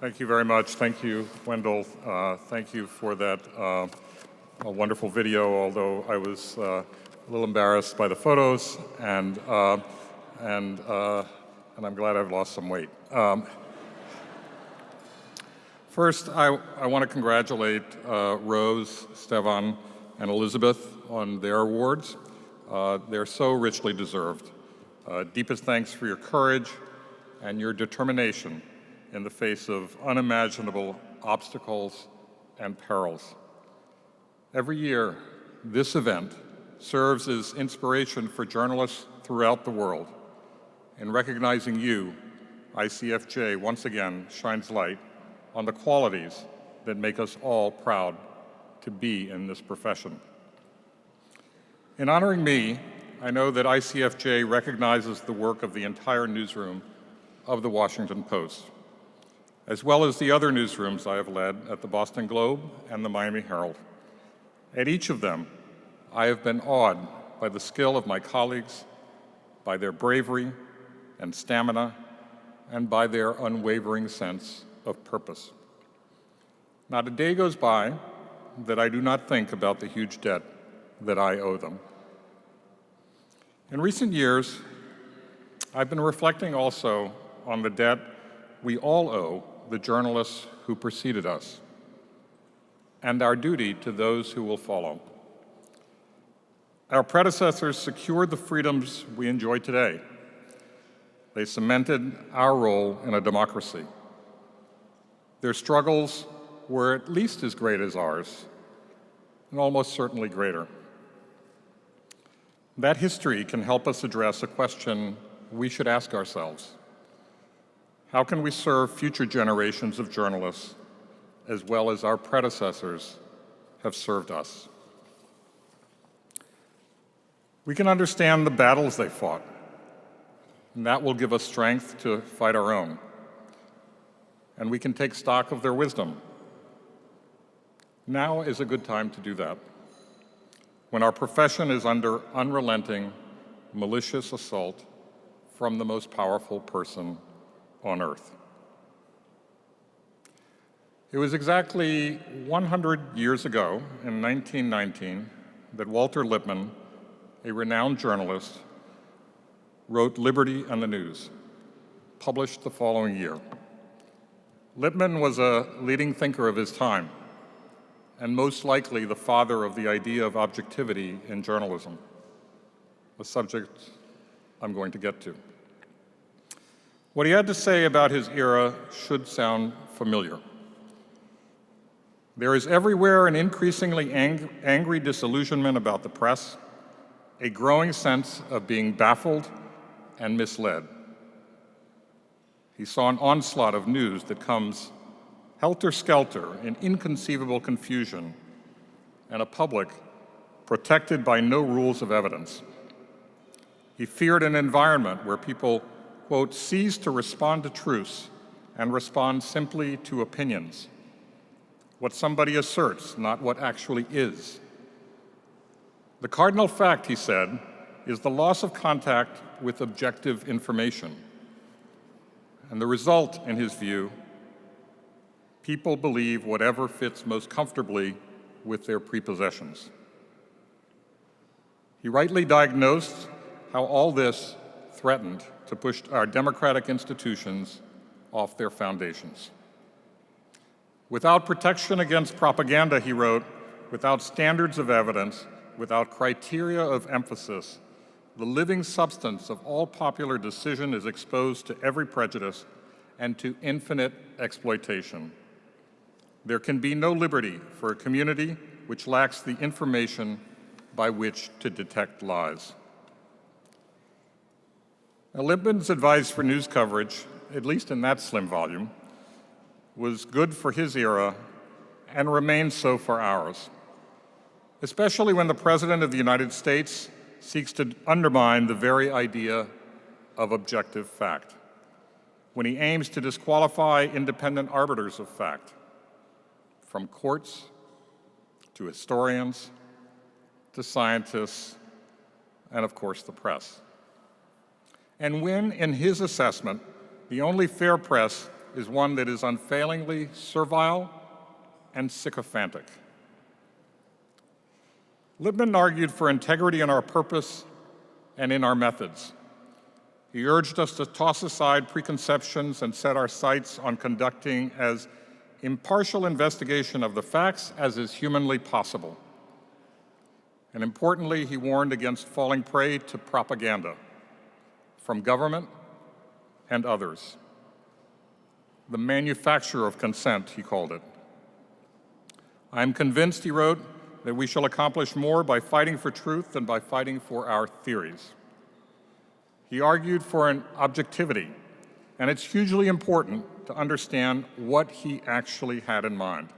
Thank you very much. Thank you, Wendell. Thank you for that a wonderful video, although I was a little embarrassed by the photos, and I'm glad I've lost some weight. First, I want to congratulate Rose, Stefan, and Elizabeth on their awards. They're so richly deserved. Deepest thanks for your courage and your determination in the face of unimaginable obstacles and perils. Every year, this event serves as inspiration for journalists throughout the world. In recognizing you, ICFJ once again shines light on the qualities that make us all proud to be in this profession. In honoring me, I know that ICFJ recognizes the work of the entire newsroom of the Washington Post, as well as the other newsrooms I have led at the Boston Globe and the Miami Herald. At each of them, I have been awed by the skill of my colleagues, by their bravery and stamina, and by their unwavering sense of purpose. Not a day goes by that I do not think about the huge debt that I owe them. In recent years, I've been reflecting also on the debt we all owe the journalists who preceded us, and our duty to those who will follow. Our predecessors secured the freedoms we enjoy today. They cemented our role in a democracy. Their struggles were at least as great as ours, and almost certainly greater. That history can help us address a question we should ask ourselves. How can we serve future generations of journalists as well as our predecessors have served us? We can understand the battles they fought, and that will give us strength to fight our own. And we can take stock of their wisdom. Now is a good time to do that, when our profession is under unrelenting, malicious assault from the most powerful person on earth. It was exactly 100 years ago, in 1919, that Walter Lippmann, a renowned journalist, wrote Liberty and the News, published the following year. Lippmann was a leading thinker of his time, and most likely the father of the idea of objectivity in journalism, a subject I'm going to get to. What he had to say about his era should sound familiar. There is everywhere an increasingly angry disillusionment about the press, a growing sense of being baffled and misled. He saw an onslaught of news that comes helter-skelter in inconceivable confusion, and a public protected by no rules of evidence. He feared an environment where people, quote, cease to respond to truths and respond simply to opinions. What somebody asserts, not what actually is. The cardinal fact, he said, is the loss of contact with objective information. And the result, in his view, people believe whatever fits most comfortably with their prepossessions. He rightly diagnosed how all this threatened to push our democratic institutions off their foundations. Without protection against propaganda, he wrote, without standards of evidence, without criteria of emphasis, the living substance of all popular decision is exposed to every prejudice and to infinite exploitation. There can be no liberty for a community which lacks the information by which to detect lies. Now, Lippmann's advice for news coverage, at least in that slim volume, was good for his era and remains so for ours, especially when the President of the United States seeks to undermine the very idea of objective fact, when he aims to disqualify independent arbiters of fact, from courts to historians to scientists and, of course, the press. And when, in his assessment, the only fair press is one that is unfailingly servile and sycophantic. Lippmann argued for integrity in our purpose and in our methods. He urged us to toss aside preconceptions and set our sights on conducting as impartial investigation of the facts as is humanly possible. And importantly, he warned against falling prey to propaganda from government and others. The manufacture of consent, he called it. I am convinced, he wrote, that we shall accomplish more by fighting for truth than by fighting for our theories. He argued for an objectivity, and it's hugely important to understand what he actually had in mind.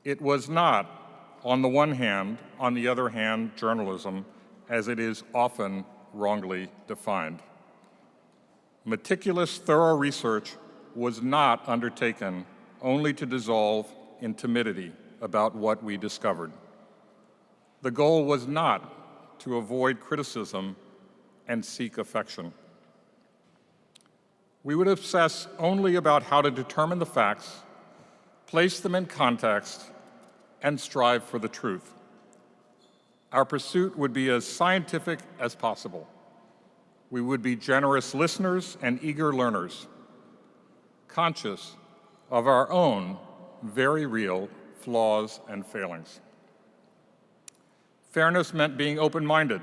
It was not, on the one hand, on the other hand, journalism, as it is often wrongly defined. Meticulous, thorough research was not undertaken only to dissolve in timidity about what we discovered. The goal was not to avoid criticism and seek affection. We would obsess only about how to determine the facts, place them in context, and strive for the truth. Our pursuit would be as scientific as possible. We would be generous listeners and eager learners, conscious of our own very real flaws and failings. Fairness meant being open-minded,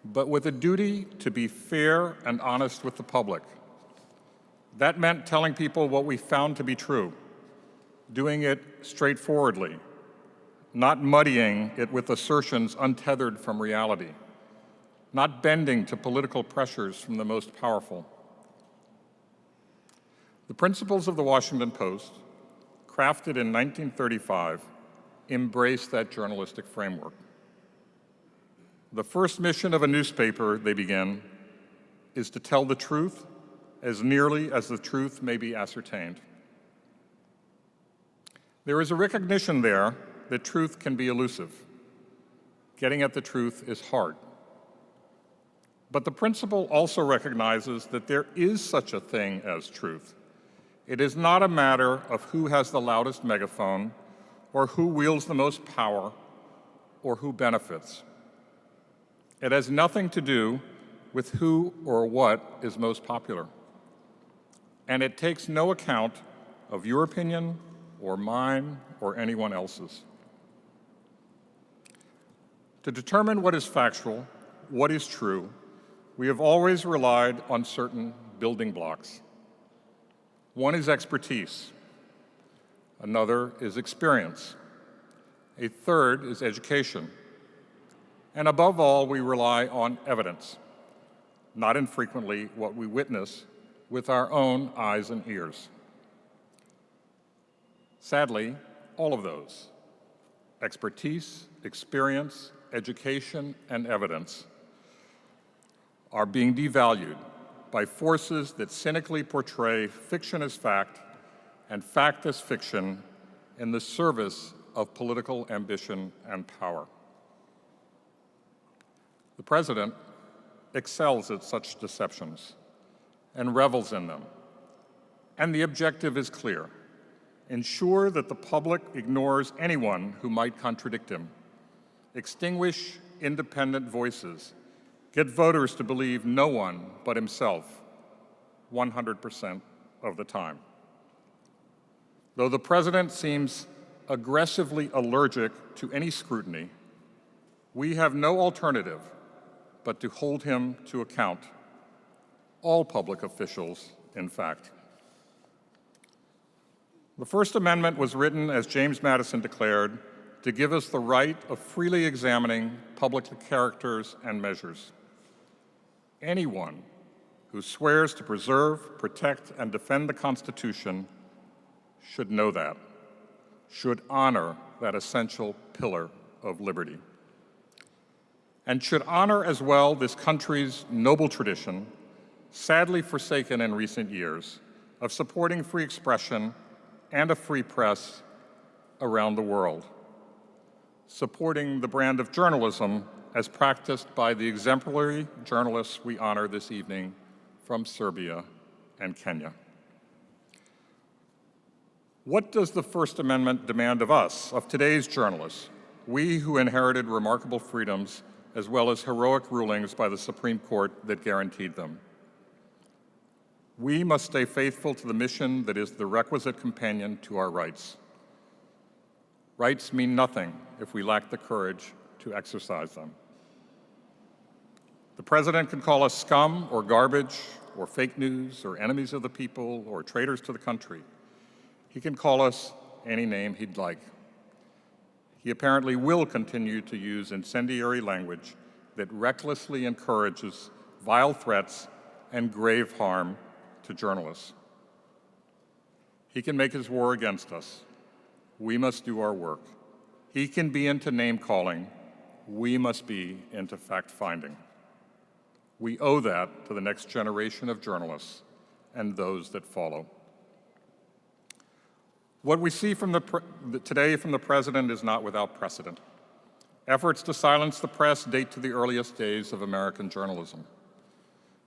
but with a duty to be fair and honest with the public. That meant telling people what we found to be true, doing it straightforwardly, not muddying it with assertions untethered from reality, not bending to political pressures from the most powerful. The principles of the Washington Post, crafted in 1935, embrace that journalistic framework. The first mission of a newspaper, they begin, is to tell the truth as nearly as the truth may be ascertained. There is a recognition there that truth can be elusive. Getting at the truth is hard. But the principle also recognizes that there is such a thing as truth. It is not a matter of who has the loudest megaphone, or who wields the most power, or who benefits. It has nothing to do with who or what is most popular. And it takes no account of your opinion, or mine, or anyone else's. To determine what is factual, what is true, we have always relied on certain building blocks. One is expertise. Another is experience. A third is education. And above all, we rely on evidence, not infrequently what we witness with our own eyes and ears. Sadly, all of those, expertise, experience, education, and evidence, are being devalued by forces that cynically portray fiction as fact and fact as fiction in the service of political ambition and power. The president excels at such deceptions and revels in them, and the objective is clear: ensure that the public ignores anyone who might contradict him, extinguish independent voices, get voters to believe no one but himself 100% of the time. Though the president seems aggressively allergic to any scrutiny, we have no alternative but to hold him to account. All public officials, in fact. The First Amendment was written, as James Madison declared, to give us the right of freely examining public characters and measures. Anyone who swears to preserve, protect, and defend the Constitution should know that, should honor that essential pillar of liberty, and should honor as well this country's noble tradition, sadly forsaken in recent years, of supporting free expression and a free press around the world, supporting the brand of journalism as practiced by the exemplary journalists we honor this evening from Serbia and Kenya. What does the First Amendment demand of us, of today's journalists, we who inherited remarkable freedoms as well as heroic rulings by the Supreme Court that guaranteed them? We must stay faithful to the mission that is the requisite companion to our rights. Rights mean nothing if we lack the courage to exercise them. The president can call us scum or garbage or fake news or enemies of the people or traitors to the country. He can call us any name he'd like. He apparently will continue to use incendiary language that recklessly encourages vile threats and grave harm to journalists. He can make his war against us. We must do our work. He can be into name-calling. We must be into fact-finding. We owe that to the next generation of journalists and those that follow. What we see today from the president is not without precedent. Efforts to silence the press date to the earliest days of American journalism.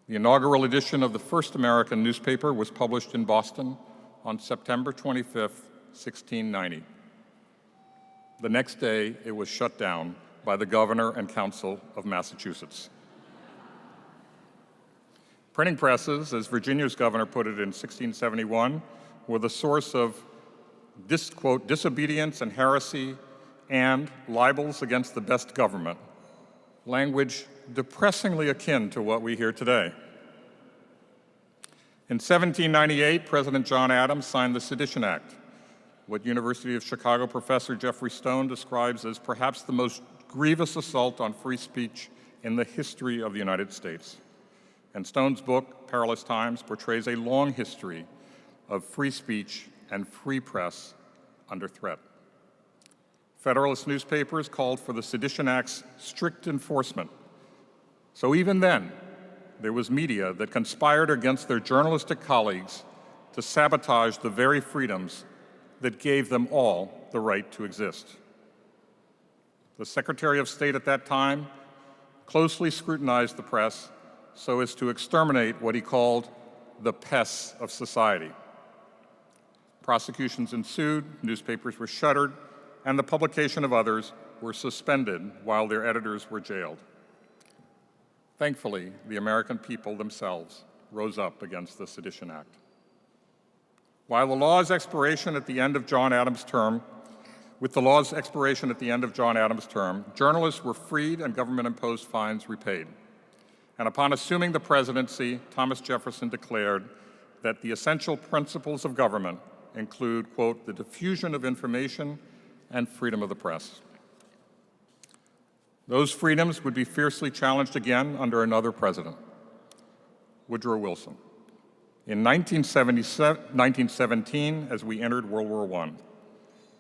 The inaugural edition of the first American newspaper was published in Boston on September 25th, 1690. The next day, it was shut down by the Governor and Council of Massachusetts. Printing presses, as Virginia's governor put it in 1671, were the source of quote, disobedience and heresy and libels against the best government, language depressingly akin to what we hear today. In 1798, President John Adams signed the Sedition Act, what University of Chicago professor Jeffrey Stone describes as perhaps the most grievous assault on free speech in the history of the United States. And Stone's book, Perilous Times, portrays a long history of free speech and free press under threat. Federalist newspapers called for the Sedition Act's strict enforcement. So even then, there was media that conspired against their journalistic colleagues to sabotage the very freedoms that gave them all the right to exist. The Secretary of State at that time closely scrutinized the press so as to exterminate what he called the pests of society. Prosecutions ensued, newspapers were shuttered, and the publication of others were suspended while their editors were jailed. Thankfully, the American people themselves rose up against the Sedition Act. While the law's expiration at the end of John Adams' term, journalists were freed and government-imposed fines repaid. And upon assuming the presidency, Thomas Jefferson declared that the essential principles of government include, quote, the diffusion of information and freedom of the press. Those freedoms would be fiercely challenged again under another president, Woodrow Wilson. In 1917, as we entered World War I,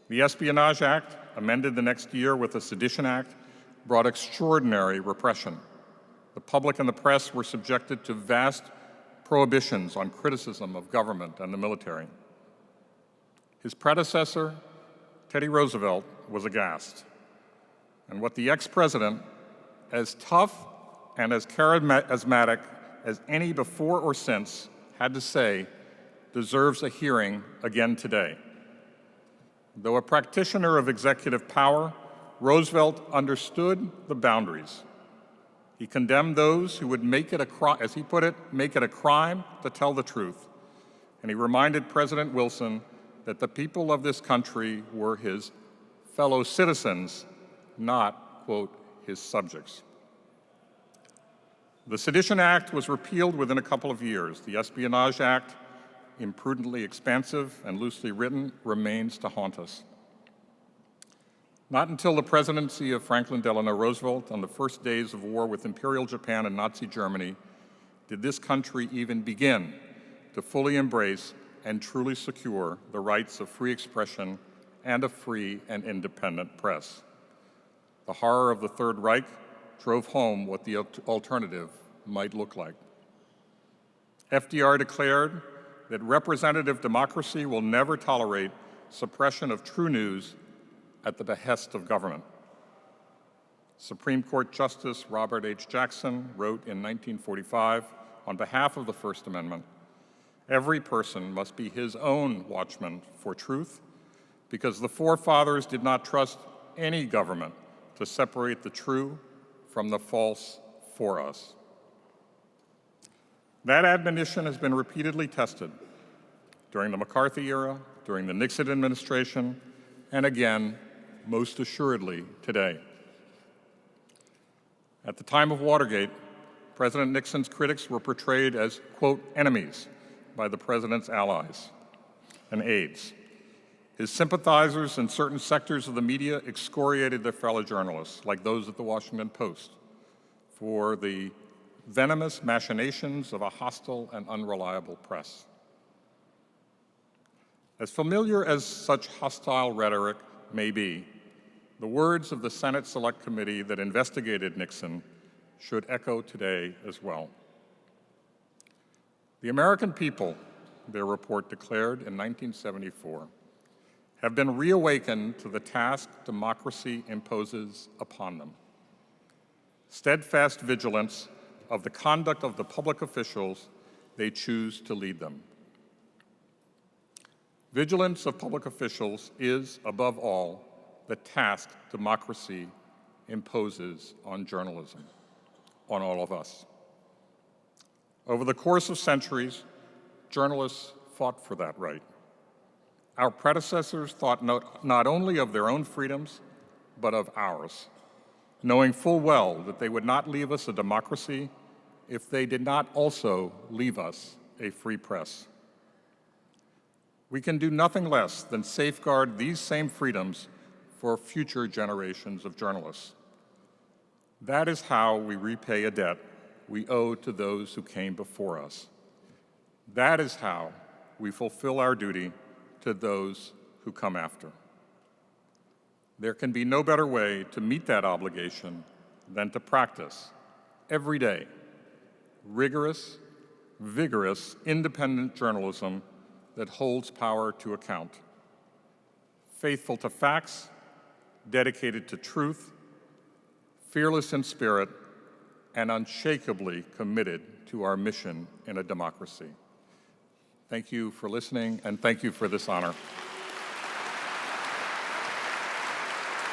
the Espionage Act, amended the next year with the Sedition Act, brought extraordinary repression. The public and the press were subjected to vast prohibitions on criticism of government and the military. His predecessor, Teddy Roosevelt, was aghast. And what the ex-president, as tough and as charismatic as any before or since, had to say deserves a hearing again today. Though a practitioner of executive power, Roosevelt understood the boundaries. He condemned those who would make it as he put it, make it a crime to tell the truth. And he reminded President Wilson that the people of this country were his fellow citizens, not, quote, his subjects. The Sedition Act was repealed within a couple of years. The Espionage Act, imprudently expansive and loosely written, remains to haunt us. Not until the presidency of Franklin Delano Roosevelt on the first days of war with Imperial Japan and Nazi Germany did this country even begin to fully embrace and truly secure the rights of free expression and a free and independent press. The horror of the Third Reich drove home what the alternative might look like. FDR declared that representative democracy will never tolerate suppression of true news at the behest of government. Supreme Court Justice Robert H. Jackson wrote in 1945 on behalf of the First Amendment, Every person must be his own watchman for truth, because the forefathers did not trust any government to separate the true from the false for us. That admonition has been repeatedly tested during the McCarthy era, during the Nixon administration, and again, most assuredly, today. At the time of Watergate, President Nixon's critics were portrayed as, quote, enemies by the president's allies and aides. His sympathizers in certain sectors of the media excoriated their fellow journalists, like those at the Washington Post, for the venomous machinations of a hostile and unreliable press. As familiar as such hostile rhetoric may be, the words of the Senate Select Committee that investigated Nixon should echo today as well. The American people, their report declared in 1974, have been reawakened to the task democracy imposes upon them. Steadfast vigilance of the conduct of the public officials they choose to lead them. Vigilance of public officials is, above all, the task democracy imposes on journalism, on all of us. Over the course of centuries, journalists fought for that right. Our predecessors thought not only of their own freedoms, but of ours, knowing full well that they would not leave us a democracy if they did not also leave us a free press. We can do nothing less than safeguard these same freedoms for future generations of journalists. That is how we repay a debt we owe to those who came before us. That is how we fulfill our duty to those who come after. There can be no better way to meet that obligation than to practice every day rigorous, vigorous, independent journalism that holds power to account, faithful to facts, dedicated to truth, fearless in spirit, and unshakably committed to our mission in a democracy. Thank you for listening, and thank you for this honor.